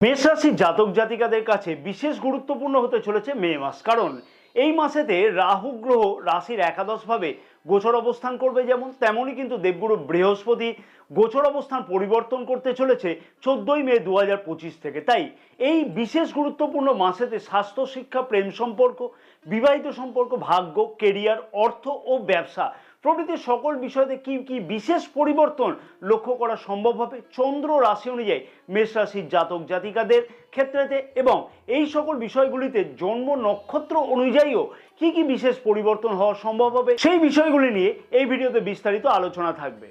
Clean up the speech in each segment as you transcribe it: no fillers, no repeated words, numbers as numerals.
মেষ রাশির জাতক জাতিকাদের কাছে বিশেষ গুরুত্বপূর্ণ হতে চলেছে মে মাস। কারণ এই মাসেতে রাহু গ্রহ রাশির একাদশভাবে গোচর অবস্থান করবে, যেমন তেমনই কিন্তু দেবগুরু বৃহস্পতি গোচর অবস্থান পরিবর্তন করতে চলেছে 14ই মে 2025 থেকে। তাই এই বিশেষ গুরুত্বপূর্ণ মাসেতে স্বাস্থ্য, শিক্ষা, প্রেম সম্পর্ক, বিবাহিত সম্পর্ক, ভাগ্য, কেরিয়ার, অর্থ ও ব্যবসা প্রভৃতি সকল বিষয়তে কি কি বিশেষ পরিবর্তন লক্ষ্য করা সম্ভব হবে চন্দ্র রাশি অনুযায়ী মেষ রাশির জাতক জাতিকাদের ক্ষেত্রেতে, এবং এই সকল বিষয়গুলিতে জন্ম নক্ষত্র অনুযায়ীও কি কি বিশেষ পরিবর্তন হওয়া সম্ভব হবে, সেই বিষয়গুলি নিয়ে এই ভিডিওতে বিস্তারিত আলোচনা থাকবে।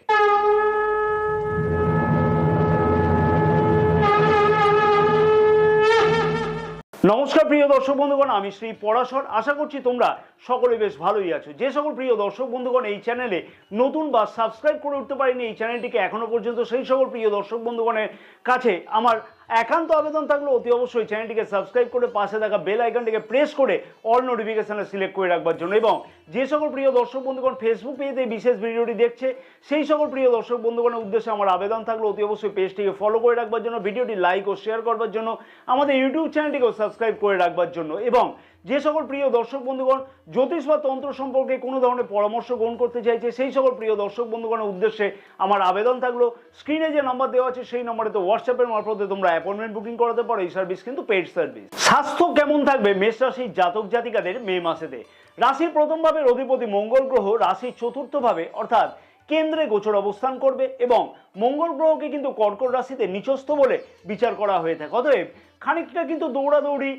নমস্কার প্রিয় দর্শক বন্ধুগণ, আমি শ্রী পরাশর। আশা করছি তোমরা সকলে বেশ ভালোই আছো। যে সকল প্রিয় দর্শক বন্ধুগণ এই চ্যানেলে নতুন বা সাবস্ক্রাইব করে উঠতে পারেনি এই চ্যানেলটিকে এখনো পর্যন্ত, সেই সকল প্রিয় দর্শক বন্ধুগণের কাছে আমার একান্ত আবেদন থাকলো অতি অবশ্যই চ্যানেলটিকে সাবস্ক্রাইব করে পাশে থাকা বেল আইকনটিকে প্রেস করে অল নোটিফিকেশনে সিলেক্ট করে রাখবার জন্য, এবং যে সকল প্রিয় দর্শক বন্ধুগণ ফেসবুক পেজে বিশেষ ভিডিওটি দেখছে সেই সকল প্রিয় দর্শক বন্ধুগণের উদ্দেশ্যে আমার আবেদন থাকলো অতি অবশ্যই পেজটিকে ফলো করে রাখবার জন্য, ভিডিওটি লাইক ও শেয়ার করবার জন্য, আমাদের ইউটিউব চ্যানেলটিকেও সাবস্ক্রাইব করে রাখবার জন্য, এবং যে সকল প্রিয় দর্শক বন্ধুগণ জ্যোতিষ বা তন্ত্র সম্পর্কে কোনো ধরনের পরামর্শ গ্রহণ করতে চাইছে সেই সকল প্রিয় দর্শক বন্ধুগণের উদ্দেশ্যে আমার আবেদন থাকলো স্ক্রিনে যে নাম্বার দেওয়া আছে সেই নম্বরে তো হোয়াটসঅ্যাপের মারফতে তোমরা অ্যাপয়েন্টমেন্ট বুকিং করাতে পারো। এই সার্ভিস কিন্তু পেইড সার্ভিস। স্বাস্থ্য কেমন থাকবে মেষ রাশির জাতক জাতিকাদের মে মাসেতে? রাশির প্রথম ভাবের অধিপতি মঙ্গল গ্রহ রাশির চতুর্থ ভাবে অর্থাৎ কেন্দ্রে গোচর অবস্থান করবে, এবং মঙ্গল গ্রহকে কিন্তু কর্কট রাশিতে নিচস্থ বলে বিচার করা হয়ে থাকে। অতএব খানিকটা কিন্তু দৌড়াদৌড়ি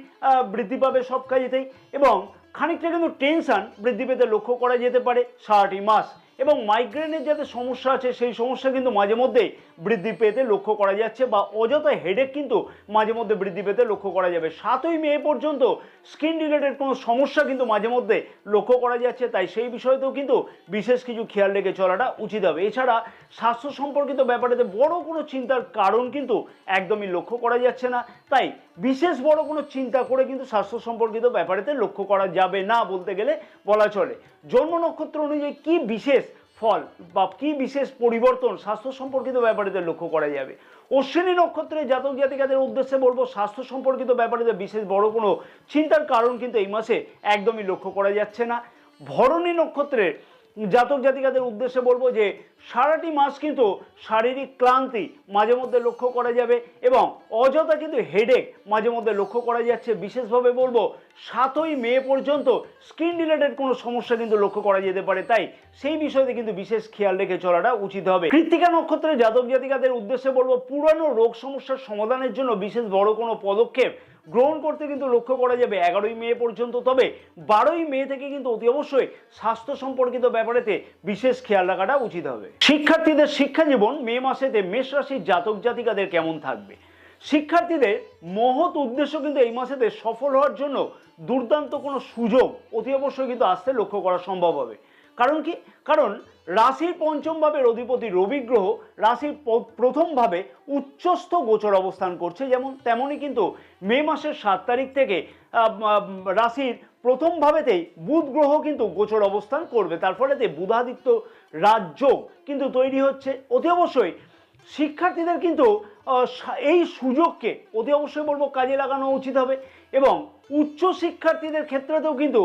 বৃদ্ধি পাবে সব কাজেতেই, এবং খানিকটা কিন্তু টেনশন বৃদ্ধি পেতে লক্ষ্য করা যেতে পারে সারাটি মাস, এবং মাইগ্রেনের যাতে সমস্যা আছে সেই সমস্যা কিন্তু মাঝে মধ্যে বৃদ্ধি পেতে লক্ষ্য করা যাচ্ছে, বা অযথা হেডেক কিন্তু মাঝে মধ্যে বৃদ্ধি পেতে লক্ষ্য করা যাবে। 7ই মে পর্যন্ত স্কিন রিলেটেড কোনো সমস্যা কিন্তু মাঝে মধ্যে লক্ষ্য করা যাচ্ছে, তাই সেই বিষয়তেও কিন্তু বিশেষ কিছু খেয়াল রেখে চলাটা উচিত হবে। এছাড়া স্বাস্থ্য সম্পর্কিত ব্যাপারেতে বড় কোনো চিন্তার কারণ কিন্তু একদমই লক্ষ্য করা যাচ্ছে না, তাই বিশেষ বড় কোনো চিন্তা করে কিন্তু স্বাস্থ্য সম্পর্কিত ব্যাপারেতে লক্ষ্য করা যাবে না বলতে গেলে বলা চলে। জন্ম নক্ষত্র অনুযায়ী কি বিশেষ ফল বা কি বিশেষ পরিবর্তন স্বাস্থ্য সম্পর্কিত ব্যাপারেতে লক্ষ্য করা যাবে? অশ্বিনী নক্ষত্রের জাতক জাতিকাদের উদ্দেশ্যে বলবো স্বাস্থ্য সম্পর্কিত ব্যাপারেতে বিশেষ বড় কোনো চিন্তার কারণ কিন্তু এই মাসে একদমই লক্ষ্য করা যাচ্ছে না। ভরণী নক্ষত্রের জাতক জাতিকাদের উদ্দেশ্যে বলবো যে সারাটি মাস কিন্তু শারীরিক ক্লান্তি মাঝে মধ্যে লক্ষ্য করা যাবে, এবং অযথা কিন্তু হেডেক মাঝে মধ্যে লক্ষ্য করা যাচ্ছে। বিশেষভাবে বলবো 7ই মে পর্যন্ত স্কিন রিলেটেড কোনো সমস্যা কিন্তু লক্ষ্য করা যেতে পারে, তাই সেই বিষয়তে কিন্তু বিশেষ খেয়াল রেখে চলাটা উচিত হবে। কৃত্তিকা নক্ষত্রের জাতক জাতিকাদের উদ্দেশ্যে বলবো পুরানো রোগ সমস্যার সমাধানের জন্য বিশেষ বড় কোনো পদক্ষেপ গ্রহণ করতে কিন্তু লক্ষ্য করা যাবে 11ই মে পর্যন্ত। তবে 12ই মে থেকে কিন্তু অতি অবশ্যই স্বাস্থ্য সম্পর্কিত ব্যাপারেতে বিশেষ খেয়াল রাখাটা উচিত হবে। শিক্ষার্থীদের শিক্ষা জীবন মে মাসেতে মেষ রাশির জাতক জাতিকাদের কেমন থাকবে? শিক্ষার্থীদের মহৎ উদ্দেশ্য কিন্তু এই মাসেতে সফল হওয়ার জন্য দুর্দান্ত কোনো সুযোগ অতি অবশ্যই কিন্তু আসতে লক্ষ্য করা সম্ভব হবে। কারণ কি? কারণ রাশির পঞ্চম ভাবের অধিপতি রবি গ্রহ রাশির প্রথম ভাবে উচ্চস্থ গোচর অবস্থান করছে, যেমন তেমনই কিন্তু মে মাসের 7 তারিখ থেকে রাশির প্রথম ভাবেতেই বুধ গ্রহ কিন্তু গোচর অবস্থান করবে। তার ফলেতে বুধাদিত্য রাজযোগ কিন্তু তৈরি হচ্ছে। অতি অবশ্যই শিক্ষার্থীদের কিন্তু এই সুযোগকে অতি অবশ্যই বলবো কাজে লাগানো উচিত হবে, এবং উচ্চ শিক্ষার্থীদের ক্ষেত্রেতেও কিন্তু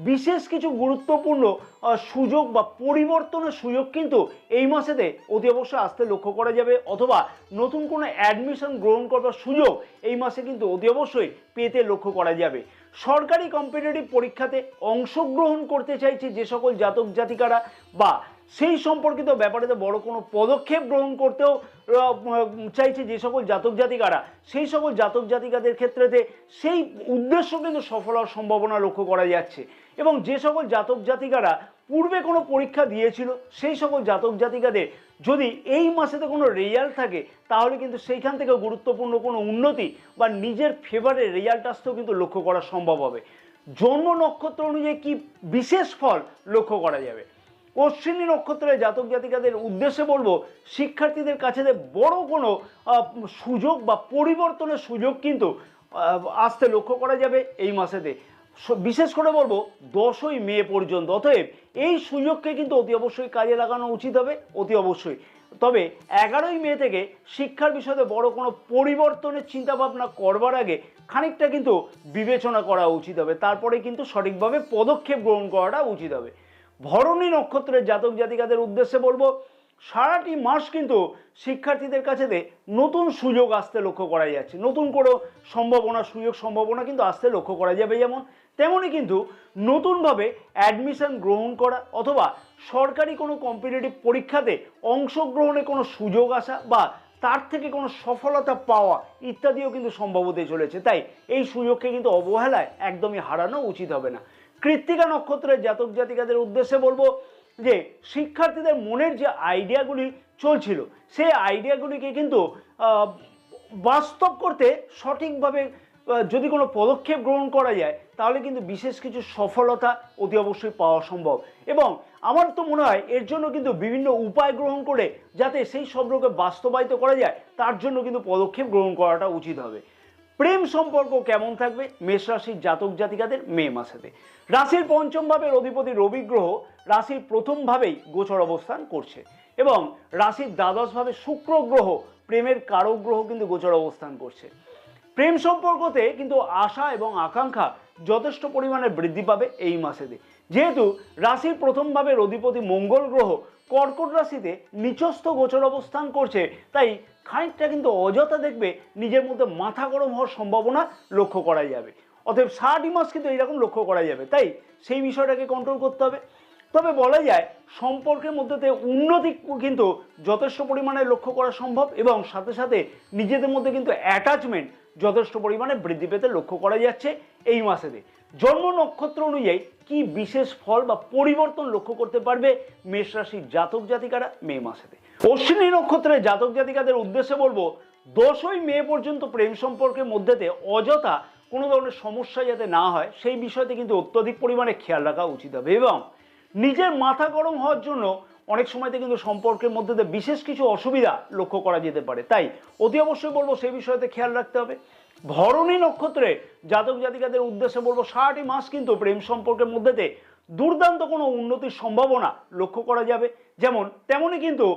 বিশেষ কিছু গুরুত্বপূর্ণ সুযোগ বা পরিবর্তনের সুযোগ কিন্তু এই মাসেতে অতি অবশ্যই আসতে লক্ষ্য করা যাবে, অথবা নতুন কোনো অ্যাডমিশন গ্রহণ করবার সুযোগ এই মাসে কিন্তু অতি অবশ্যই পেতে লক্ষ্য করা যাবে। সরকারি কম্পিটিটিভ পরীক্ষাতে অংশগ্রহণ করতে চাইছে যে সকল জাতক জাতিকারা, বা সেই সম্পর্কিত ব্যাপারেতে বড় কোনো পদক্ষেপ গ্রহণ করতেও চাইছে যে সকল জাতক জাতিকারা, সেই সকল জাতক জাতিকাদের ক্ষেত্রেতে সেই উদ্দেশ্য কিন্তু সফল হওয়ার সম্ভাবনা লক্ষ্য করা যাচ্ছে। এবং যে সকল জাতক জাতিকারা পূর্বে কোনো পরীক্ষা দিয়েছিল সেই সকল জাতক জাতিকাদের যদি এই মাসেতে কোনো রেজাল্ট থাকে তাহলে কিন্তু সেইখান থেকে গুরুত্বপূর্ণ কোনো উন্নতি বা নিজের ফেভারে রেজাল্ট আসতেও কিন্তু লক্ষ্য করা সম্ভব হবে। জন্ম নক্ষত্র অনুযায়ী কি বিশেষ ফল লক্ষ্য করা যাবে? অশ্বিনী নক্ষত্রের জাতক জাতিকাদের উদ্দেশ্যে বলবো শিক্ষার্থীদের কাছে বড় কোনো সুযোগ বা পরিবর্তনের সুযোগ কিন্তু আসতে লক্ষ্য করা যাবে এই মাসেতে, বিশেষ করে বলবো 10ই মে পর্যন্ত। অতএব এই সুযোগকে কিন্তু অতি অবশ্যই কাজে লাগানো উচিত হবে। অতি অবশ্যই তবে 11ই মে থেকে শিক্ষার বিষয়ে বড় কোনো পরিবর্তনের চিন্তাভাবনা করবার আগে খানিকটা কিন্তু বিবেচনা করা উচিত হবে, তারপরে কিন্তু সঠিকভাবে পদক্ষেপ গ্রহণ করাটা উচিত হবে। ভরণী নক্ষত্রের জাতক জাতিকাদের উদ্দেশ্যে বলবো, সারাটি মাস কিন্তু শিক্ষার্থীদের কাছে নতুন সুযোগ আসতে লক্ষ্য করা যাচ্ছে, নতুন কোনো সম্ভাবনা, সুযোগ সম্ভাবনা কিন্তু আসতে লক্ষ্য করা যাবে। যেমন তেমনই কিন্তু নতুনভাবে অ্যাডমিশন গ্রহণ করা অথবা সরকারি কোনো কম্পিটিটিভ পরীক্ষাতে অংশগ্রহণের কোনো সুযোগ আসা বা তার থেকে কোনো সফলতা পাওয়া ইত্যাদিও কিন্তু সম্ভব হতে চলেছে। তাই এই সুযোগকে কিন্তু অবহেলায় একদমই হারানো উচিত হবে না। কৃত্তিকা নক্ষত্রের জাতক জাতিকাদের উদ্দেশ্যে বলবো যে শিক্ষার্থীদের মনের যে আইডিয়াগুলি চলছিল সেই আইডিয়াগুলিকে কিন্তু বাস্তব করতে সঠিকভাবে যদি কোনো পদক্ষেপ গ্রহণ করা যায় তাহলে কিন্তু বিশেষ কিছু সফলতা অতি অবশ্যই পাওয়া সম্ভব। এবং আমার তো মনে হয় এর জন্য কিন্তু বিভিন্ন উপায় গ্রহণ করে যাতে সেই স্বপ্নকে বাস্তবায়িত করা যায় তার জন্য কিন্তু পদক্ষেপ গ্রহণ করাটা উচিত হবে। প্রেম সম্পর্ক কেমন থাকবে মেষ রাশির জাতক জাতিকাদের মে মাসেতে? রাশির পঞ্চম ভাবের অধিপতি রবি গ্রহ রাশির প্রথম ভাবেই গোচর অবস্থান করছে এবং রাশির দ্বাদশ ভাবে শুক্র গ্রহ প্রেমের কারক গ্রহ কিন্তু গোচর অবস্থান করছে। প্রেম সম্পর্কতে কিন্তু আশা এবং আকাঙ্ক্ষা যথেষ্ট পরিমাণে বৃদ্ধি পাবে এই মাসেতে, যেহেতু রাশির প্রথম ভাবের অধিপতি মঙ্গল গ্রহ কর্কট রাশিতে নিচস্থ গোচর অবস্থান করছে। তাই খানিকটা কিন্তু অযথা দেখবে নিজের মধ্যে মাথা গরম হওয়ার সম্ভাবনা লক্ষ্য করা যাবে। অতএব 60 মাস কিন্তু এইরকম লক্ষ্য করা যাবে, তাই সেই বিষয়টাকে কন্ট্রোল করতে হবে। তবে বলা যায় সম্পর্কের মধ্যে উন্নতি কিন্তু যথেষ্ট পরিমাণে লক্ষ্য করা সম্ভব এবং সাথে সাথে নিজেদের মধ্যে কিন্তু অ্যাটাচমেন্ট যথেষ্ট পরিমাণে বৃদ্ধি পেতে লক্ষ্য করা যাচ্ছে এই মাসেতে। জন্ম নক্ষত্র অনুযায়ী কি বিশেষ ফল বা পরিবর্তন লক্ষ্য করতে পারবে মেষ রাশির জাতক জাতিকারা মে মাসেতে? অশ্বিনী নক্ষত্রের জাতক জাতিকাদের উদ্দেশ্যে বলবো, 10ই মে পর্যন্ত প্রেম সম্পর্কের মধ্যেতে অযথা কোনো ধরনের সমস্যা যাতে না হয় সেই বিষয়তে কিন্তু অত্যধিক পরিমাণে খেয়াল রাখা উচিত হবে এবং নিজের মাথা গরম হওয়ার জন্য অনেক সময়তে কিন্তু সম্পর্কের মধ্যে বিশেষ কিছু অসুবিধা লক্ষ্য করা যেতে পারে। তাই অতি অবশ্যই বলবো সেই বিষয়তে খেয়াল রাখতে হবে। ভরণী নক্ষত্রে জাতক জাতিকাদের উদ্দেশ্যে বলবো 60 মাস কিন্তু প্রেম সম্পর্কের মধ্যে দুর্দান্ত কোনো উন্নতির সম্ভাবনা লক্ষ্য করা যাবে। যেমন তেমনই কিন্তু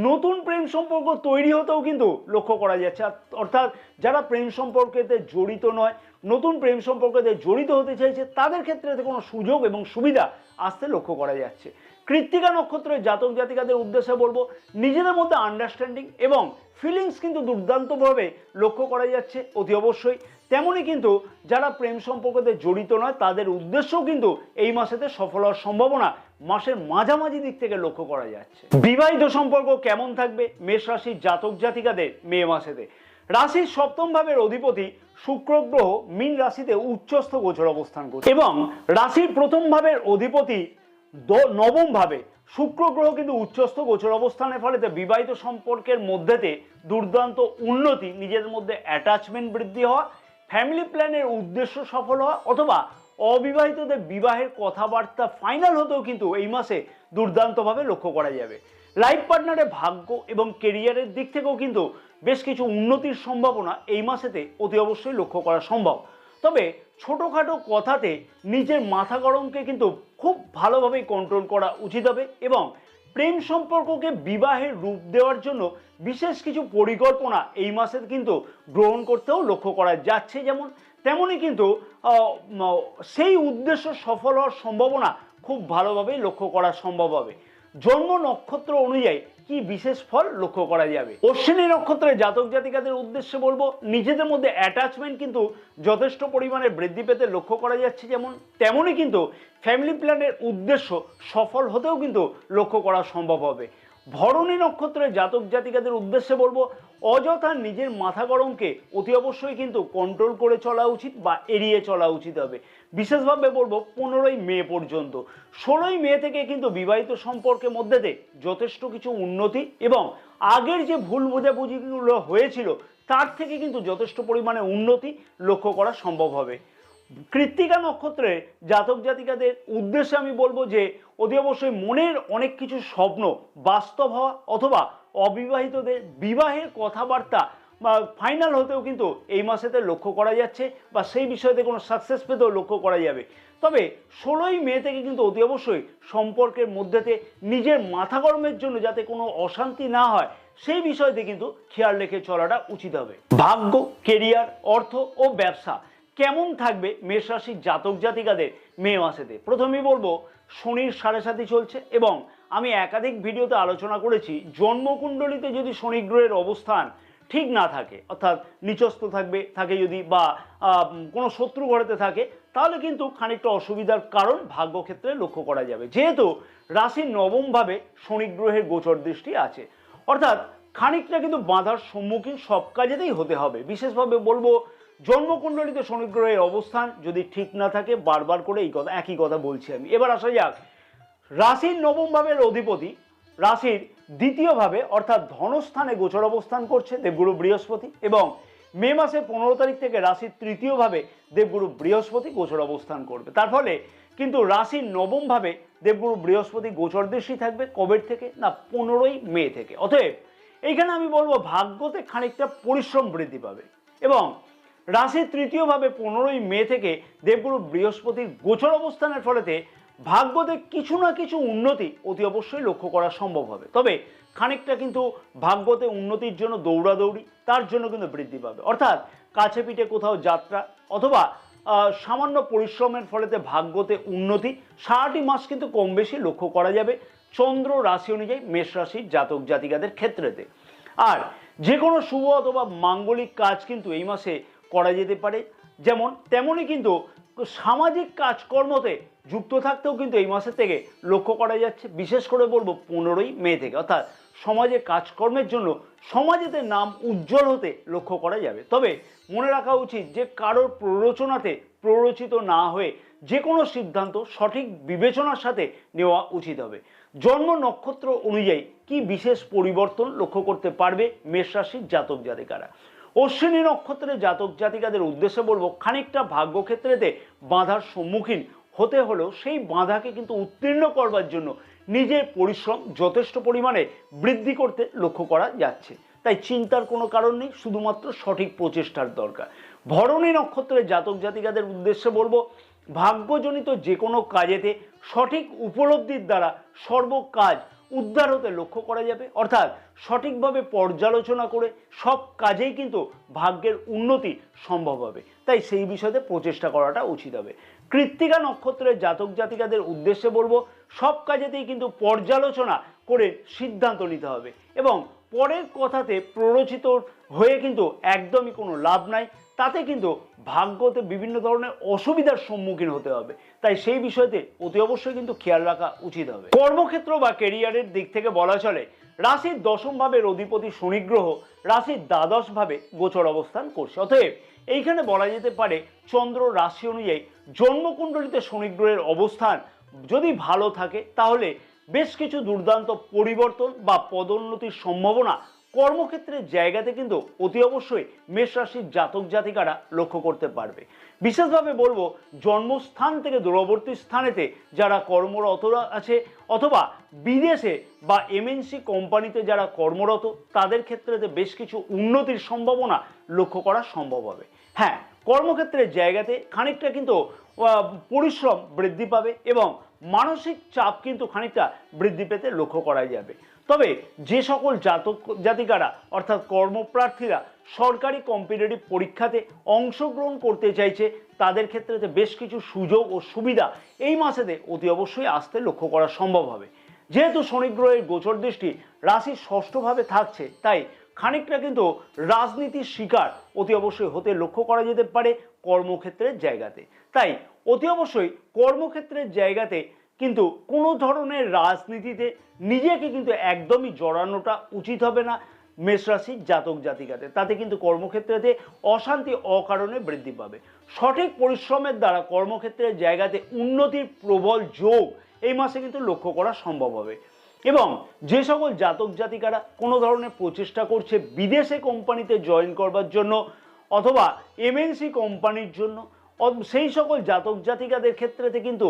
নতুন প্রেম সম্পর্ক তৈরি হতেও কিন্তু লক্ষ্য করা যাচ্ছে, অর্থাৎ যারা প্রেম সম্পর্কেতে জড়িত নয়, নতুন প্রেম সম্পর্কেতে জড়িত হতে চাইছে তাদের ক্ষেত্রে কোনো সুযোগ এবং সুবিধা আসতে লক্ষ্য করা যাচ্ছে। কৃত্তিকা নক্ষত্রের জাতক জাতিকাদের উদ্দেশ্যে বলবো, নিজেদের মধ্যে আন্ডারস্ট্যান্ডিং এবং ফিলিংস কিন্তু দুর্দান্তভাবে লক্ষ্য করা যাচ্ছে অতি অবশ্যই। তেমনই কিন্তু যারা প্রেম সম্পর্কতে জড়িত নয় তাদের উদ্দেশ্যও কিন্তু এই মাসেতে সফল হওয়ার সম্ভাবনা মাসের মাঝামাঝি দিক থেকে লক্ষ্য করা যাচ্ছে। বিবাহিত সম্পর্ক কেমন থাকবে মেষ রাশির জাতক জাতিকাদের মে মাসেতে? রাশির সপ্তম ভাবের অধিপতি শুক্র গ্রহ মীন রাশিতে উচ্চস্থ গোচর অবস্থান করছে এবং রাশির প্রথম ভাবের অধিপতি নবম ভাবে শুক্র গ্রহ কিন্তু উচ্চস্থ গোচর অবস্থানের ফলে বিবাহিত সম্পর্কের মধ্যেতে দুর্দান্ত উন্নতি, নিজের মধ্যে অ্যাটাচমেন্ট বৃদ্ধি হওয়া, ফ্যামিলি প্ল্যানের উদ্দেশ্য সফল হওয়া অথবা অবিবাহিতদের বিবাহের কথাবার্তা ফাইনাল হতেও কিন্তু এই মাসে দুর্দান্তভাবে লক্ষ্য করা যাবে। লাইফ পার্টনারের ভাগ্য এবং কেরিয়ারের দিক থেকেও কিন্তু বেশ কিছু উন্নতির সম্ভাবনা এই মাসেতে অতি অবশ্যই লক্ষ্য করা সম্ভব। তবে ছোটোখাটো কথাতে নিজের মাথা গরমকে কিন্তু খুব ভালোভাবেই কন্ট্রোল করা উচিত হবে এবং প্রেম সম্পর্ককে বিবাহের রূপ দেওয়ার জন্য বিশেষ কিছু পরিকল্পনা এই মাসে কিন্তু গ্রহণ করতেও লক্ষ্য করা যাচ্ছে। যেমন তেমনই কিন্তু সেই উদ্দেশ্য সফল হওয়ার সম্ভাবনা খুব ভালোভাবেই লক্ষ্য করা সম্ভব হবে। জন্ম নক্ষত্র অনুযায়ী কি বিশেষ ফল লক্ষ্য করা যাবে? অশ্বিনী নক্ষত্রের জাতক জাতিকাদের উদ্দেশ্যে বলবো, নিজেদের মধ্যে অ্যাটাচমেন্ট কিন্তু যথেষ্ট পরিমাণে বৃদ্ধি পেতে লক্ষ্য করা যাচ্ছে। যেমন তেমনই কিন্তু ফ্যামিলি প্ল্যানের উদ্দেশ্য সফল হতেও কিন্তু লক্ষ্য করা সম্ভব হবে। ভরণী নক্ষত্রের জাতক জাতিকাদের উদ্দেশ্যে বলবো, অযথা নিজের মাথা গরমকে অতি অবশ্যই কিন্তু কন্ট্রোল করে চলা উচিত বা এড়িয়ে চলা উচিত হবে। বিশেষভাবে বলবো 15ই মে পর্যন্ত। 16ই মে থেকে কিন্তু বিবাহিত সম্পর্কের মধ্যে যথেষ্ট কিছু উন্নতি এবং আগের যে ভুল বোঝাবুঝিগুলো হয়েছিল তার থেকে কিন্তু যথেষ্ট পরিমাণে উন্নতি লক্ষ্য করা সম্ভব হবে। কৃত্তিকা নক্ষত্রের জাতক জাতিকাদের উদ্দেশ্যে আমি বলবো যে অতি অবশ্যই মনের অনেক কিছু স্বপ্ন বাস্তব হওয়া অথবা অবিবাহিতদের বিবাহের কথাবার্তা বা ফাইনাল হতেও কিন্তু এই মাসেতে লক্ষ্য করা যাচ্ছে বা সেই বিষয়তে কোনো সাকসেস পেতেও লক্ষ্য করা যাবে। তবে 16ই মে থেকে কিন্তু অতি অবশ্যই সম্পর্কের মধ্যেতে নিজের মাথা গরমের জন্য যাতে কোনো অশান্তি না হয় সেই বিষয়তে কিন্তু খেয়াল রেখে চলাটা উচিত হবে। ভাগ্য, কেরিয়ার, অর্থ ও ব্যবসা কেমন থাকবে মেষ রাশির জাতক জাতিকাদের মে মাসেতে? প্রথমেই বলবো শনির সাড়ে সাথী চলছে এবং আমি একাধিক ভিডিওতে আলোচনা করেছি জন্মকুণ্ডলিতে যদি শনি গ্রহের অবস্থান ঠিক না থাকে, অর্থাৎ নিচস্থ থাকে যদি বা কোনো শত্রু ঘরেতে থাকে, তাহলে কিন্তু খানিকটা অসুবিধার কারণ ভাগ্যক্ষেত্রে লক্ষ্য করা যাবে, যেহেতু রাশির নবম ভাবে শনি গ্রহের গোচর দৃষ্টি আছে। অর্থাৎ খানিকটা কিন্তু বাধার সম্মুখীন সব কাজেতেই হতে হবে। বিশেষভাবে বলবো জন্মকুণ্ডলিতে শনি গ্রহের অবস্থান যদি ঠিক না থাকে, বারবার করে একই কথা বলছি আমি। এবার আসা যাক রাশির নবম ভাবের অধিপতি রাশির দ্বিতীয় ভাবে অর্থাৎ ধনস্থানে গোচর অবস্থান করছে দেবগুরু বৃহস্পতি, এবং মে মাসের 15 তারিখ থেকে রাশির তৃতীয় ভাবে দেবগুরু বৃহস্পতি গোচর অবস্থান করবে। তার ফলে কিন্তু রাশির নবম ভাবে দেবগুরু বৃহস্পতি গোচর দৃষ্টি থাকবে কবে থেকে না 15ই মে থেকে। অতএব এইখানে আমি বলবো ভাগ্যতে খানিকটা পরিশ্রম বৃদ্ধি পাবে এবং রাশির তৃতীয় ভাবে 15ই মে থেকে দেবগুরু বৃহস্পতির গোচর অবস্থানের ফলেতে ভাগ্যতে কিছু না কিছু উন্নতি অতি অবশ্যই লক্ষ্য করা সম্ভব হবে। তবে খানিকটা কিন্তু ভাগ্যতে উন্নতির জন্য দৌড়াদৌড়ি তার জন্য কিন্তু বৃদ্ধি পাবে। অর্থাৎ কাছে পিঠে কোথাও যাত্রা অথবা সামান্য পরিশ্রমের ফলেতে ভাগ্যতে উন্নতি সারাটি মাস কিন্তু কম বেশি লক্ষ্য করা যাবে চন্দ্র রাশি অনুযায়ী মেষ রাশির জাতক জাতিকাদের ক্ষেত্রেতে। আর যে কোনো শুভ অথবা মাঙ্গলিক কাজ কিন্তু এই মাসে করা যেতে পারে, যেমন তেমনই কিন্তু সামাজিক কাজকর্মতে যুক্ত থাকতেও কিন্তু এই মাসের থেকে লক্ষ্য করা যাচ্ছে। বিশেষ করে বলবো 15ই মে থেকে, অর্থাৎ সমাজে কাজকর্মের জন্য সমাজেতে নাম উজ্জ্বল হতে লক্ষ্য করা যাবে। তবে মনে রাখা উচিত যে কারোর প্ররোচনাতে প্ররোচিত না হয়ে যে কোনো সিদ্ধান্ত সঠিক বিবেচনার সাথে নেওয়া উচিত হবে। জন্ম নক্ষত্র অনুযায়ী কি বিশেষ পরিবর্তন লক্ষ্য করতে পারবে মেষ রাশির জাতক জাতিকারা? অশ্বিনী নক্ষত্রের জাতক জাতিকাদের উদ্দেশ্যে বলবো খানিকটা ভাগ্যক্ষেত্রেতে বাধার সম্মুখীন হতে হলেও সেই বাধাকে কিন্তু উত্তীর্ণ করবার জন্য নিজের পরিশ্রম যথেষ্ট পরিমাণে বৃদ্ধি করতে লক্ষ্য করা যাচ্ছে। তাই চিন্তার কোনো কারণ নেই, শুধুমাত্র সঠিক প্রচেষ্টার দরকার। ভরণী নক্ষত্রের জাতক জাতিকাদের উদ্দেশ্যে বলবো ভাগ্যজনিত যে কোনো কাজেতে সঠিক উপলব্ধির দ্বারা সর্বকাজ উদ্ধার হতে লক্ষ্য করা যাবে। অর্থাৎ সঠিকভাবে পর্যালোচনা করে সব কাজেই কিন্তু ভাগ্যের উন্নতি সম্ভব হবে, তাই সেই বিষয়ে প্রচেষ্টা করাটা উচিত হবে। কৃত্তিকা নক্ষত্রের জাতক জাতিকাদের উদ্দেশ্যে বলবো সব কাজেতেই কিন্তু পর্যালোচনা করে সিদ্ধান্ত নিতে হবে এবং পরের কথাতে প্ররোচিত হয়ে কিন্তু একদমই কোনো লাভ নাই, তাতে কিন্তু ভাগ্যতে বিভিন্ন ধরনের অসুবিধার সম্মুখীন হতে হবে। তাই সেই বিষয়তে অতি অবশ্যই কিন্তু খেয়াল রাখা উচিত হবে। কর্মক্ষেত্র বা কেরিয়ারের দিক থেকে বলা চলে রাশির দশম ভাবের অধিপতি শনি গ্রহ রাশির দ্বাদশ ভাবে গোচর অবস্থান করছে। অতএব এইখানে বলা যেতে পারে চন্দ্র রাশি অনুযায়ী জন্মকুণ্ডলিতে শনি গ্রহের অবস্থান যদি ভালো থাকে তাহলে বেশ কিছু দুর্দান্ত পরিবর্তন বা পদোন্নতির সম্ভাবনা কর্মক্ষেত্রের জায়গাতে কিন্তু অতি অবশ্যই মেষ রাশির জাতক জাতিকারা লক্ষ্য করতে পারবে। বিশেষভাবে বলবো জন্মস্থান থেকে দূরবর্তী স্থানেতে যারা কর্মরত আছে অথবা বিদেশে বা এমএনসি কোম্পানিতে যারা কর্মরত তাদের ক্ষেত্রে বেশ কিছু উন্নতির সম্ভাবনা লক্ষ্য করা সম্ভব হবে। হ্যাঁ, কর্মক্ষেত্রের জায়গাতে খানিকটা কিন্তু পরিশ্রম বৃদ্ধি পাবে এবং মানসিক চাপ কিন্তু খানিকটা বৃদ্ধি পেতে লক্ষ্য করা যাবে। তবে যে সকল জাতক জাতিকারা অর্থাৎ কর্মপ্রার্থীরা সরকারি কম্পিটিটিভ পরীক্ষাতে অংশগ্রহণ করতে চাইছে তাদের ক্ষেত্রে বেশ কিছু সুযোগ ও সুবিধা এই মাসেতে অতি অবশ্যই আসতে লক্ষ্য করা সম্ভব হবে। যেহেতু শনি গ্রহের গোচর দৃষ্টি রাশির ষষ্ঠভাবে থাকছে, তাই খানিকটা কিন্তু রাজনীতির শিকার অতি অবশ্যই হতে লক্ষ্য করা যেতে পারে কর্মক্ষেত্রের জায়গাতে। তাই অতি অবশ্যই কর্মক্ষেত্রের জায়গাতে কিন্তু কোনো ধরনের রাজনীতিতে নিজেকে কিন্তু একদমই জড়ানোটা উচিত হবে না মেষ রাশির জাতক জাতিকাদের। তাতে কিন্তু কর্মক্ষেত্রেতে অশান্তি অকারণে বৃদ্ধি পাবে। সঠিক পরিশ্রমের দ্বারা কর্মক্ষেত্রের জায়গাতে উন্নতির প্রবল যোগ এই মাসে কিন্তু লক্ষ্য করা সম্ভব হবে। এবং যে সকল জাতক জাতিকারা কোনো ধরনের প্রচেষ্টা করছে বিদেশে কোম্পানিতে জয়েন করবার জন্য অথবা এমএনসি কোম্পানির জন্য, সেই সকল জাতক জাতিকাদের ক্ষেত্রে কিন্তু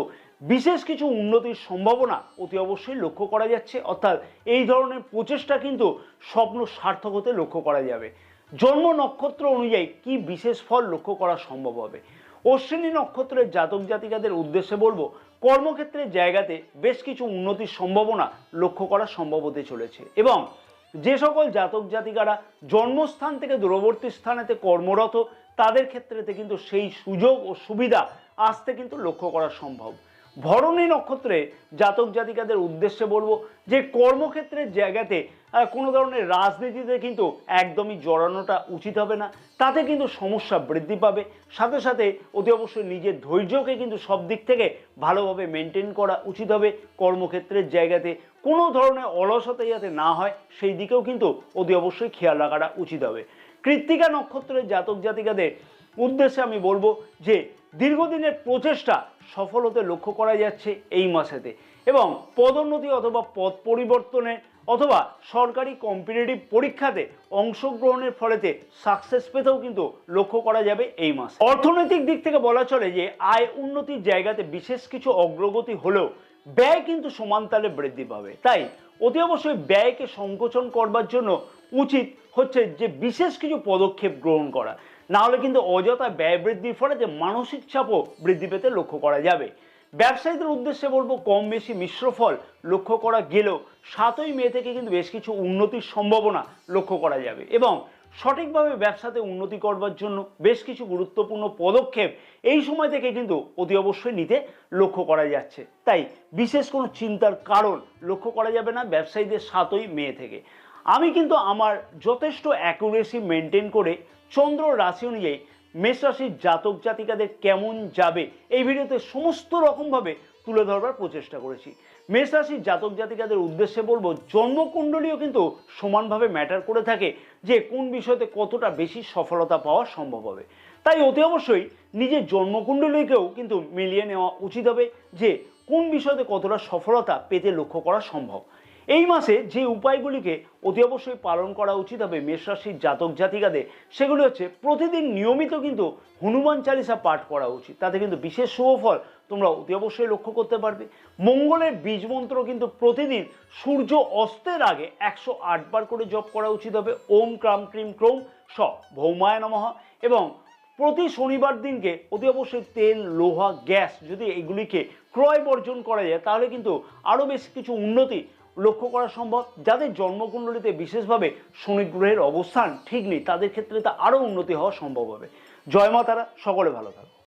বিশেষ কিছু উন্নতির সম্ভাবনা অতি অবশ্যই লক্ষ্য করা যাচ্ছে। অর্থাৎ এই ধরনের প্রচেষ্টা কিন্তু স্বপ্ন সার্থক হতে লক্ষ্য করা যাবে। জন্ম নক্ষত্র অনুযায়ী কি বিশেষ ফল লক্ষ্য করা সম্ভব হবে? অশ্বিনী নক্ষত্রের জাতক জাতিকাদের উদ্দেশ্যে বলবো কর্মক্ষেত্রের জায়গাতে বেশ কিছু উন্নতির সম্ভাবনা লক্ষ্য করা সম্ভব হতে চলেছে এবং যে সকল জাতক জাতিকারা জন্মস্থান থেকে দূরবর্তী স্থানেতে কর্মরত তাদের ক্ষেত্রেতে কিন্তু সেই সুযোগ ও সুবিধা আসতে কিন্তু লক্ষ্য করা সম্ভব। ভরণী নক্ষত্রে জাতক জাতিকাদের উদ্দেশ্যে বলবো যে কর্মক্ষেত্রের জায়গাতে কোনো ধরনের রাজনীতিতে কিন্তু একদমই জড়ানোটা উচিত হবে না, তাতে কিন্তু সমস্যা বৃদ্ধি পাবে। সাথে সাথে অতি অবশ্যই নিজের ধৈর্যকে কিন্তু সব দিক থেকে ভালোভাবে মেনটেন করা উচিত হবে। কর্মক্ষেত্রের জায়গাতে কোনো ধরনের অলসতা যাতে না হয় সেই দিকেও কিন্তু অতি অবশ্যই খেয়াল রাখাটা উচিত হবে। কৃত্তিকা নক্ষত্রের জাতক জাতিকাদের উদ্দেশ্যে আমি বলবো যে দীর্ঘদিনের প্রচেষ্টা সফল হতে লক্ষ্য করা যাচ্ছে এই মাসেতে, এবং পদোন্নতি অথবা পদ পরিবর্তনের অথবা সরকারি কম্পিটিটিভ পরীক্ষাতে অংশগ্রহণের ফলেতে সাকসেস পেতেও কিন্তু লক্ষ্য করা যাবে এই মাসে। অর্থনৈতিক দিক থেকে বলা চলে যে আয় উন্নতির জায়গাতে বিশেষ কিছু অগ্রগতি হলেও ব্যয় কিন্তু সমান তালে বৃদ্ধি পাবে। তাই অতি অবশ্যই ব্যয়কে সংকোচন করবার জন্য উচিত হচ্ছে যে বিশেষ কিছু পদক্ষেপ গ্রহণ করা, না হলে কিন্তু অযথা ব্যয় বৃদ্ধির ফলে যে মানসিক চাপও বৃদ্ধি পেতে লক্ষ্য করা যাবে। ব্যবসায়ীদের উদ্দেশ্যে বলবো কম বেশি মিশ্র ফল লক্ষ্য করা গেলেও 7ই মে থেকে কিন্তু বেশ কিছু উন্নতির সম্ভাবনা লক্ষ্য করা যাবে, এবং সঠিকভাবে ব্যবসাতে উন্নতি করবার জন্য বেশ কিছু গুরুত্বপূর্ণ পদক্ষেপ এই সময় থেকে কিন্তু অতি অবশ্যই নিতে লক্ষ্য করা যাচ্ছে। তাই বিশেষ কোনো চিন্তার কারণ লক্ষ্য করা যাবে না ব্যবসায়ীদের 7ই মে থেকে। আমি কিন্তু আমার যথেষ্ট অ্যাকুরেসি মেনটেন করে চন্দ্র রাশি অনুযায়ী মেষ রাশির জাতক জাতিকাদের কেমন যাবে এই ভিডিওতে সমস্ত রকমভাবে তুলে ধরবার প্রচেষ্টা করেছি। মেষ রাশির জাতক জাতিকাদের উদ্দেশ্যে বলবো জন্মকুণ্ডলীও কিন্তু সমানভাবে ম্যাটার করে থাকে যে কোন বিষয়তে কতটা বেশি সফলতা পাওয়া সম্ভব হবে। তাই অতি অবশ্যই নিজের জন্মকুণ্ডলীকেও কিন্তু মিলিয়ে নেওয়া উচিত হবে যে কোন বিষয়তে কতটা সফলতা পেতে লক্ষ্য করা সম্ভব। এই মাসে যে উপায়গুলিকে অতি অবশ্যই পালন করা উচিত হবে মেষ রাশির জাতক জাতিকাদের, সেগুলি হচ্ছে প্রতিদিন নিয়মিত কিন্তু হনুমান চালিসা পাঠ করা উচিত, তাতে কিন্তু বিশেষ শুভফল তোমরা অতি অবশ্যই লক্ষ্য করতে পারবে। মঙ্গলের বীজ মন্ত্র কিন্তু প্রতিদিন সূর্য অস্তের আগে 108 বার করে জপ করা উচিত হবে। ওম ক্রাম ক্রিম ক্রৌম স ভৌমায় নমঃ। এবং প্রতি শনিবার দিনকে অতি অবশ্যই তেল, লোহা, গ্যাস যদি এগুলিকে ক্রয় বর্জন করা যায় তাহলে কিন্তু আরও বেশ কিছু উন্নতি লক্ষ্য করা সম্ভব। যাদের জন্মকুণ্ডলীতে বিশেষভাবে শনি গ্রহের অবস্থান ঠিক নেই তাদের ক্ষেত্রে তা আরও উন্নতি হওয়া সম্ভব হবে। জয় মা তারা, সকলে ভালো থাকো।